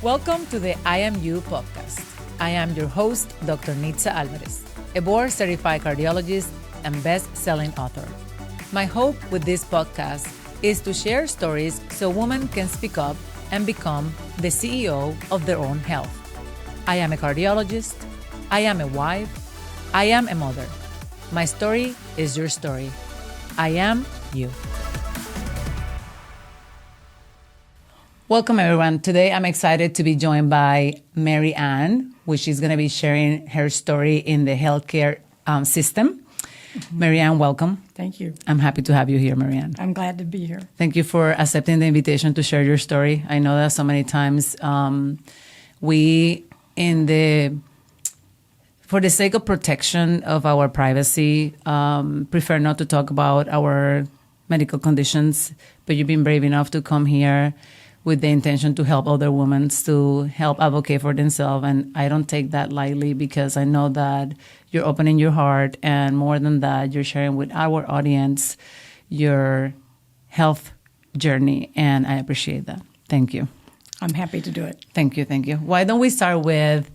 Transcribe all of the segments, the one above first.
Welcome to the I Am You podcast. I am your host, Dr. Nitza Alvarez, a board-certified cardiologist and best-selling author. My hope with this podcast is to share stories so women can speak up and become the CEO of their own health. I am a cardiologist. I am a wife. I am a mother. My story is your story. I am you. Welcome, everyone. Today, I'm excited to be joined by Mary Ann, which is going to be sharing her story in the healthcare system. Mm-hmm. Mary Ann, welcome. Thank you. I'm happy to have you here, Mary Ann. I'm glad to be here. Thank you for accepting the invitation to share your story. I know that so many times for the sake of protection of our privacy, prefer not to talk about our medical conditions, but you've been brave enough to come here with the intention to help other women, to help advocate for themselves. And I don't take that lightly because I know that you're opening your heart, and more than that, you're sharing with our audience your health journey, and I appreciate that. Thank you. I'm happy to do it. Thank you. Why don't we start with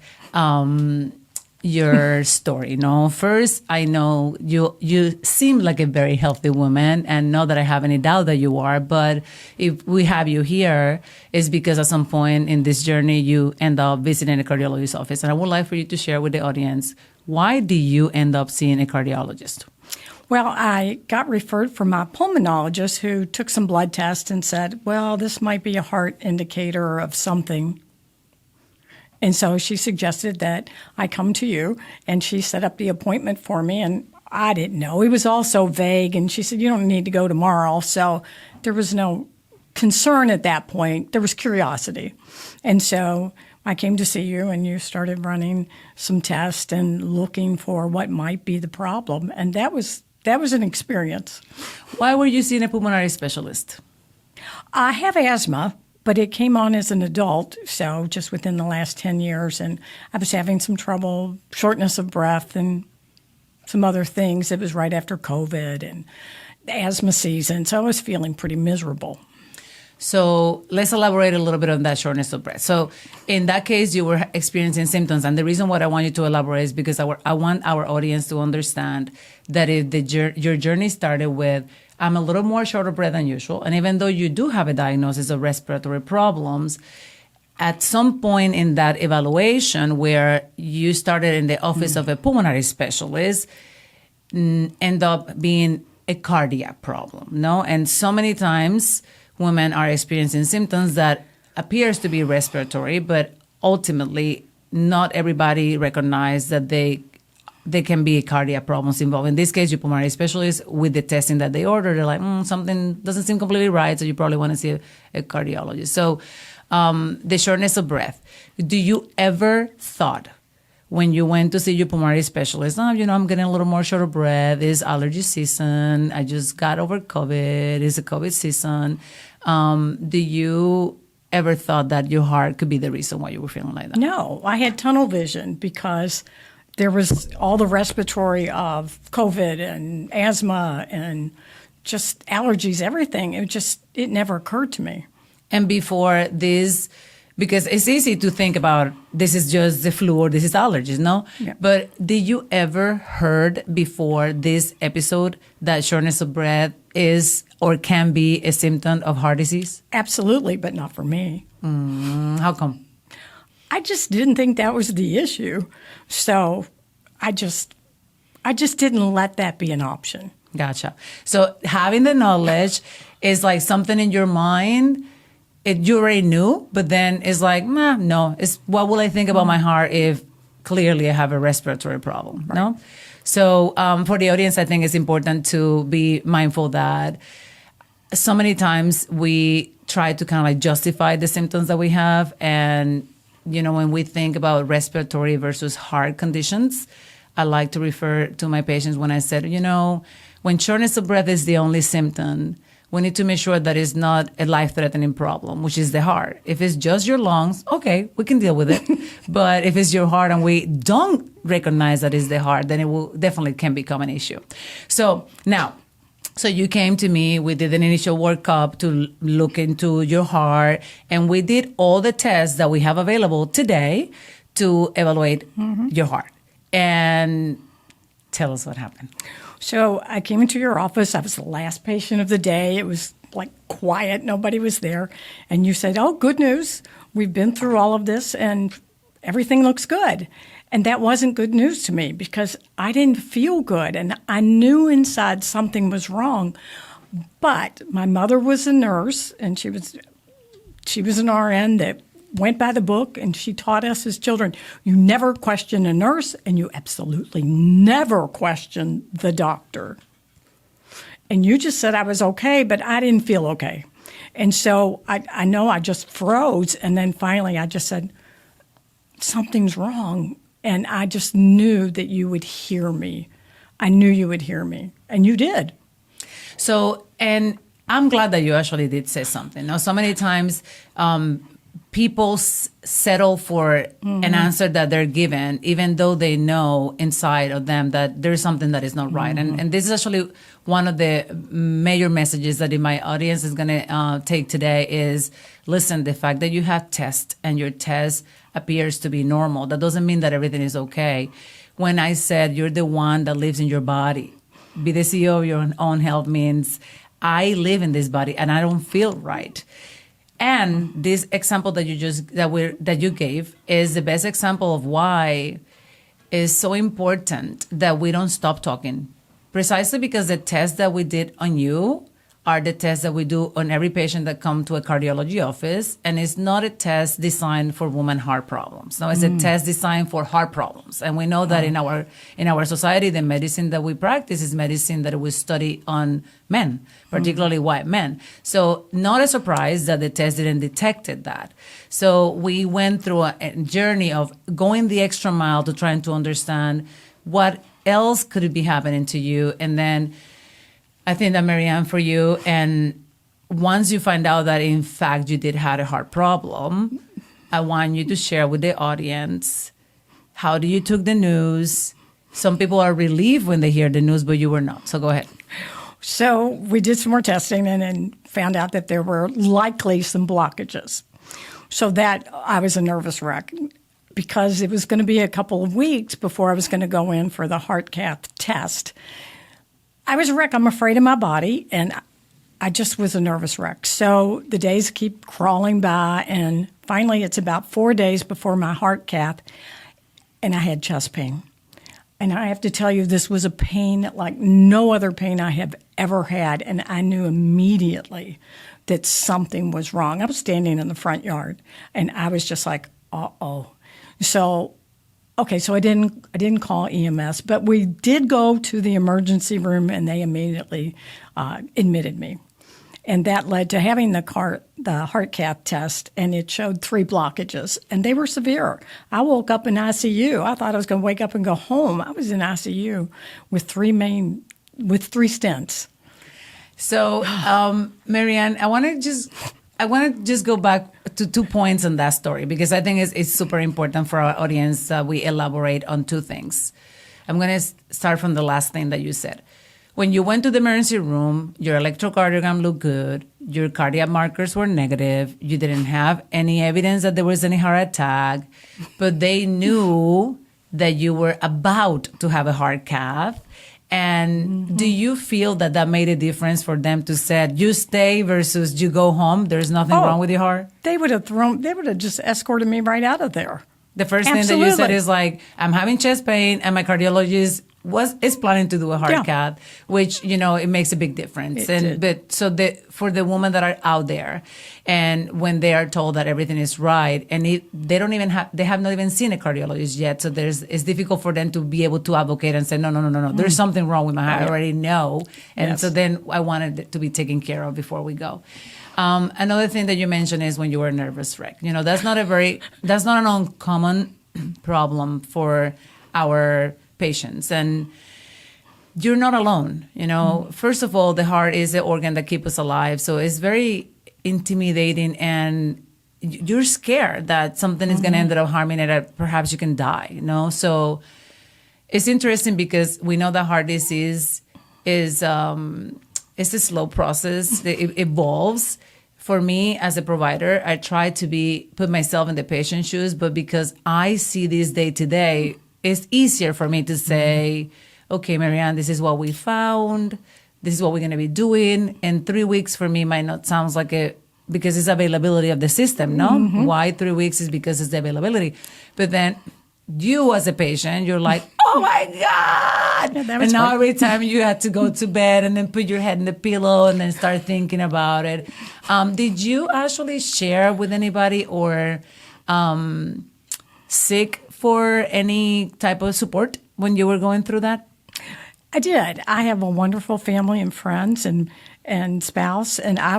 your story? First, I know you seem like a very healthy woman, and not that I have any doubt that you are, but if we have you here, it's because at some point in this journey, you end up visiting a cardiologist's office. And I would like for you to share with the audience, why did you end up seeing a cardiologist? Well, I got referred from my pulmonologist who took some blood tests and said, well, this might be a heart indicator of something. And so she suggested that I come to you, and she set up the appointment for me, and I didn't know. It was all so vague, and she said, you don't need to go tomorrow. So there was no concern at that point. There was curiosity. And so I came to see you, and you started running some tests and looking for what might be the problem. And that was an experience. Why were you seeing a pulmonary specialist? I have asthma, but it came on as an adult, so just within the last 10 years. And I was having some trouble, shortness of breath, and some other things. It was right after COVID and the asthma season, so I was feeling pretty miserable. So let's elaborate a little bit on that shortness of breath. So in that case, you were experiencing symptoms. And the reason why I want you to elaborate is because I want our audience to understand that if your journey started with, I'm a little more short of breath than usual, and even though you do have a diagnosis of respiratory problems, at some point in that evaluation where you started in the office of a pulmonary specialist, end up being a cardiac problem, no? And so many times women are experiencing symptoms that appears to be respiratory, but ultimately not everybody recognize that they can be cardiac problems involved. In this case, your pulmonary specialist, with the testing that they order, they're like, something doesn't seem completely right, so you probably want to see a cardiologist. So the shortness of breath. Do you ever thought when you went to see your pulmonary specialist, I'm getting a little more short of breath, it's allergy season, I just got over COVID, it's a COVID season. Do you ever thought that your heart could be the reason why you were feeling like that? No, I had tunnel vision because there was all the respiratory of COVID and asthma and just allergies, everything. It never occurred to me. And before this, because it's easy to think about this is just the flu or this is allergies, no? Yeah. But did you ever heard before this episode that shortness of breath is or can be a symptom of heart disease? Absolutely, but not for me. How come? I just didn't think that was the issue. So I just didn't let that be an option. Gotcha. So having the knowledge is like something in your mind, you already knew, but then it's like, no. It's what will I think about my heart if clearly I have a respiratory problem, right? No? So for the audience, I think it's important to be mindful that so many times we try to kind of like justify the symptoms that we have. And, when we think about respiratory versus heart conditions, I like to refer to my patients when I said, when shortness of breath is the only symptom, we need to make sure that it's not a life-threatening problem, which is the heart. If it's just your lungs, okay, we can deal with it. But if it's your heart and we don't recognize that it's the heart, then it will definitely can become an issue. So now, So you came to me, we did an initial workup to look into your heart, and we did all the tests that we have available today to evaluate your heart. And tell us what happened. So I came into your office. I was the last patient of the day. It was like quiet. Nobody was there. And you said, oh, good news. We've been through all of this and everything looks good. And that wasn't good news to me because I didn't feel good. And I knew inside something was wrong. But my mother was a nurse, and she was an RN that went by the book, and she taught us as children, you never question a nurse, and you absolutely never question the doctor. And you just said I was okay, but I didn't feel okay. And so I know I just froze, and then finally I just said, something's wrong. And I just knew that you would hear me. I knew you would hear me, and you did. So, and I'm glad that you actually did say something. Now, so many times people settle for an answer that they're given, even though they know inside of them that there's something that is not right. And this is actually one of the major messages that my audience is going to take today is, listen, the fact that you have tests and your test appears to be normal, that doesn't mean that everything is okay. When I said you're the one that lives in your body, be the CEO of your own health means I live in this body and I don't feel right. And this example that you gave is the best example of why it's so important that we don't stop talking. Precisely because the tests that we did on you are the tests that we do on every patient that come to a cardiology office, and it's not a test designed for women heart problems. No, it's a test designed for heart problems. And we know that in our society, the medicine that we practice is medicine that we study on men, particularly white men. So not a surprise that the test didn't detect that. So we went through a journey of going the extra mile to trying to understand what else could be happening to you. And then I think that, Mary Ann, for you, and once you find out that, in fact, you did have a heart problem, I want you to share with the audience, how do you took the news? Some people are relieved when they hear the news, but you were not. So go ahead. So we did some more testing and found out that there were likely some blockages. So that I was a nervous wreck because it was going to be a couple of weeks before I was going to go in for the heart cath test. I was a wreck. I'm afraid of my body, and I just was a nervous wreck. So the days keep crawling by, and finally it's about 4 days before my heart cath, and I had chest pain. And I have to tell you, this was a pain like no other pain I have ever had, and I knew immediately that something was wrong. I was standing in the front yard, and I was just like, uh-oh. So I didn't call EMS, but we did go to the emergency room, and they immediately admitted me. And that led to having the heart cath test, and it showed 3 blockages, and they were severe. I woke up in ICU. I thought I was going to wake up and go home. I was in ICU with 3 stents. So, Mary Ann, I want to just go back to 2 points on that story, because I think it's super important for our audience that we elaborate on 2 things. I'm going to start from the last thing that you said. When you went to the emergency room, your electrocardiogram looked good, your cardiac markers were negative, you didn't have any evidence that there was any heart attack, but they knew that you were about to have a heart cath. And do you feel that made a difference for them to say, you stay versus you go home, there's nothing wrong with your heart? They would have just escorted me right out of there. The first thing that you said is like, I'm having chest pain and my cardiologist is planning to do a heart cath, which, it makes a big difference. For the women that are out there, and when they are told that everything is right, and they have not even seen a cardiologist yet, so it's difficult for them to be able to advocate and say, no, there's something wrong with my heart. I already know. And so then I wanted it to be taken care of before we go. Another thing that you mentioned is when you were a nervous wreck. That's not an uncommon problem for our patients, and you're not alone. First of all, the heart is the organ that keeps us alive, so it's very intimidating, and you're scared that something is going to end up harming it, that perhaps you can die. So it's interesting because we know that heart disease is it's a slow process. It evolves. For me as a provider, I try to put myself in the patient's shoes, but because I see this day to day, it's easier for me to say, okay, Mary Ann, this is what we found. This is what we're going to be doing. And 3 weeks for me might not sound like because it's availability of the system, no? Why 3 weeks is because it's the availability. But then you as a patient, you're like, oh my God. Yeah, and now every time you had to go to bed and then put your head in the pillow and then start thinking about it. Did you actually share with anybody or seek for any type of support when you were going through that? I did. I have a wonderful family and friends and spouse, and I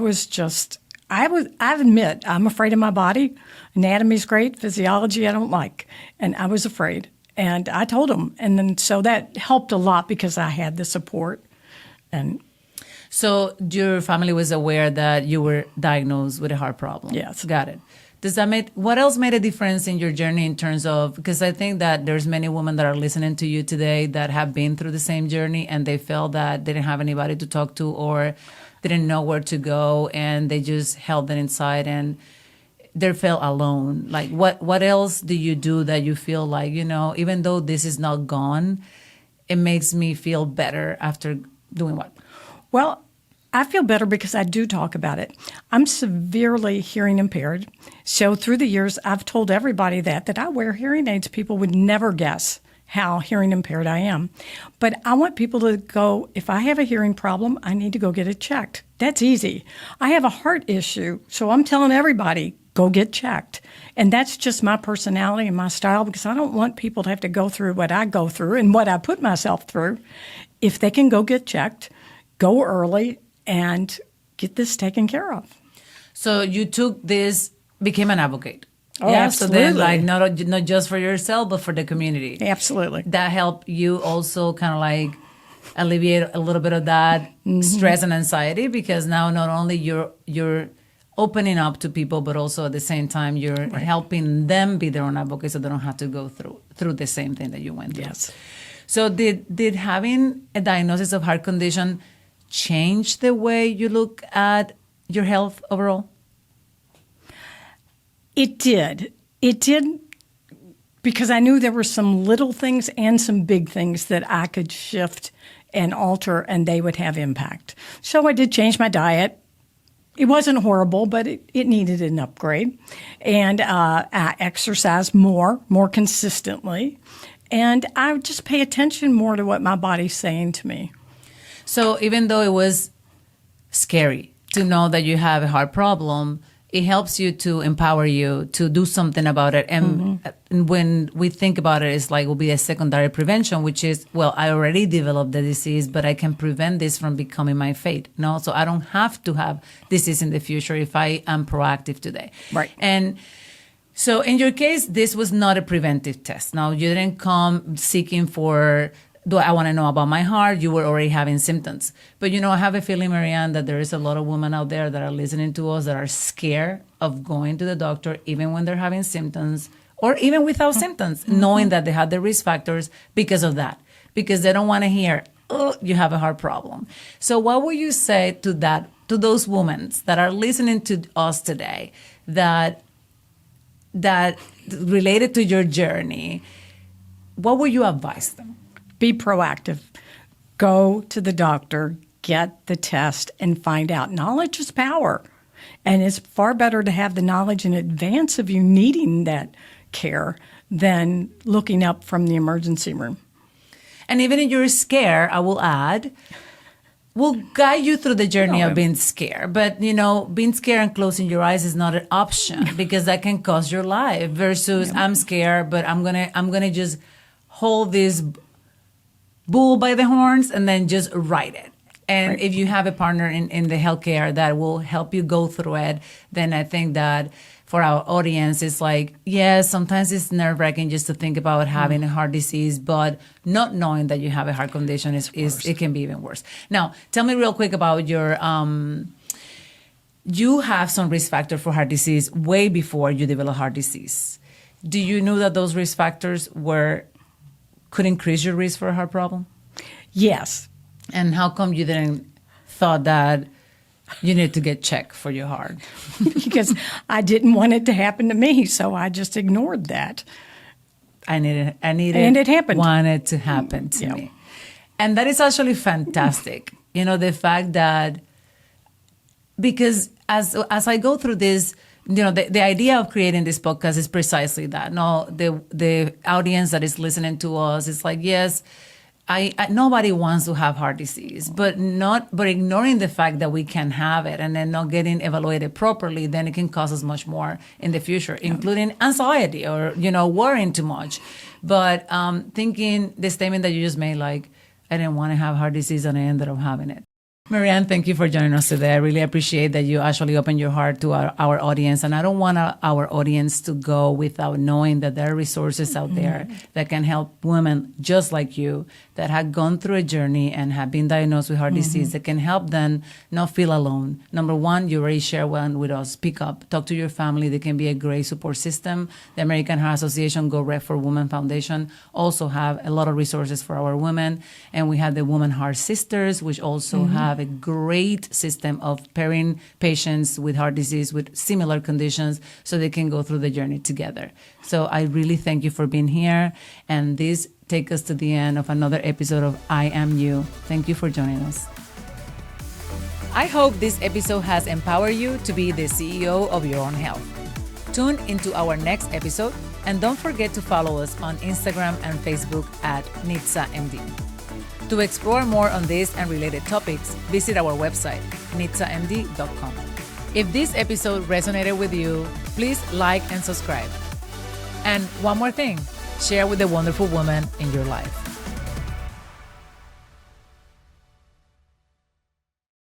admit, I'm afraid of my body. Anatomy's great, physiology I don't like. And I was afraid. And I told them. And then so that helped a lot because I had the support. And so your family was aware that you were diagnosed with a heart problem? Yes. Got it. Does that make, what else made a difference in your journey in terms of, because I think that there's many women that are listening to you today that have been through the same journey and they felt that they didn't have anybody to talk to or didn't know where to go and they just held it inside and they felt alone. Like what else do you do that you feel like, even though this is not gone, it makes me feel better after doing what? Well, I feel better because I do talk about it. I'm severely hearing impaired. So through the years, I've told everybody that I wear hearing aids. People would never guess how hearing impaired I am. But I want people to go, if I have a hearing problem, I need to go get it checked. That's easy. I have a heart issue, so I'm telling everybody, go get checked. And that's just my personality and my style because I don't want people to have to go through what I go through and what I put myself through. If they can go get checked, go early, and get this taken care of. So you took this, became an advocate. Oh, yeah. absolutely. So then, like, not just for yourself, but for the community. Absolutely. That helped you also kind of like alleviate a little bit of that stress and anxiety because now not only you're opening up to people, but also at the same time you're helping them be their own advocate so they don't have to go through the same thing that you went through. Yes. So did having a diagnosis of heart condition change the way you look at your health overall? It did. It did because I knew there were some little things and some big things that I could shift and alter and they would have impact. So I did change my diet. It wasn't horrible, but it needed an upgrade. And I exercised more consistently. And I would just pay attention more to what my body's saying to me. So even though it was scary to know that you have a heart problem, it helps you to empower you to do something about it. And when we think about it, it's like will be a secondary prevention, which is, well, I already developed the disease, but I can prevent this from becoming my fate. No, so I don't have to have disease in the future if I am proactive today. Right. And so in your case, this was not a preventive test. Now, you didn't come seeking for, do I want to know about my heart? You were already having symptoms. But, I have a feeling, Mary Ann, that there is a lot of women out there that are listening to us that are scared of going to the doctor, even when they're having symptoms or even without symptoms, knowing that they have the risk factors because of that, because they don't want to hear, oh, you have a heart problem. So what would you say to those women that are listening to us today that related to your journey, what would you advise them? Be proactive. Go to the doctor, get the test, and find out. Knowledge is power. And it's far better to have the knowledge in advance of you needing that care than looking up from the emergency room. And even if you're scared, I will add, we'll guide you through the journey of being scared. But, being scared and closing your eyes is not an option because that can cost your life versus I'm scared, but I'm gonna just hold this bull by the horns and then just ride it. And if you have a partner in the healthcare that will help you go through it, then I think that for our audience, it's like, yes, sometimes it's nerve-wracking just to think about having a heart disease, but not knowing that you have a heart condition is it can be even worse. Now, tell me real quick about your, you have some risk factor for heart disease way before you develop heart disease. Do you know that those risk factors could increase your risk for a heart problem? Yes. And how come you didn't thought that you need to get checked for your heart. Because I didn't want it to happen to me, so I just ignored that. I needed, And it happened. wanted to happen to Yeah. me. And that is actually fantastic. The fact that, because as I go through this, the idea of creating this podcast is precisely that. No, the audience that is listening to us is like, yes, I nobody wants to have heart disease, but ignoring the fact that we can have it and then not getting evaluated properly, then it can cause us much more in the future, including anxiety or worrying too much. But thinking the statement that you just made, like, I didn't want to have heart disease and I ended up having it. Mary Ann, thank you for joining us today. I really appreciate that you actually opened your heart to our audience. And I don't want our audience to go without knowing that there are resources out there that can help women just like you that have gone through a journey and have been diagnosed with heart disease, that can help them not feel alone. Number one, you already share one with us. Speak up. Talk to your family. They can be a great support system. The American Heart Association, Go Red for Women Foundation, also have a lot of resources for our women. And we have the Women Heart Sisters, which also have a great system of pairing patients with heart disease with similar conditions so they can go through the journey together. So I really thank you for being here. And this takes us to the end of another episode of I Am You. Thank you for joining us. I hope this episode has empowered you to be the CEO of your own health. Tune into our next episode and don't forget to follow us on Instagram and Facebook at NITZAMD. To explore more on this and related topics, visit our website, NITZAMD-Dr. If this episode resonated with you, please like and subscribe. And one more thing, share with the wonderful woman in your life.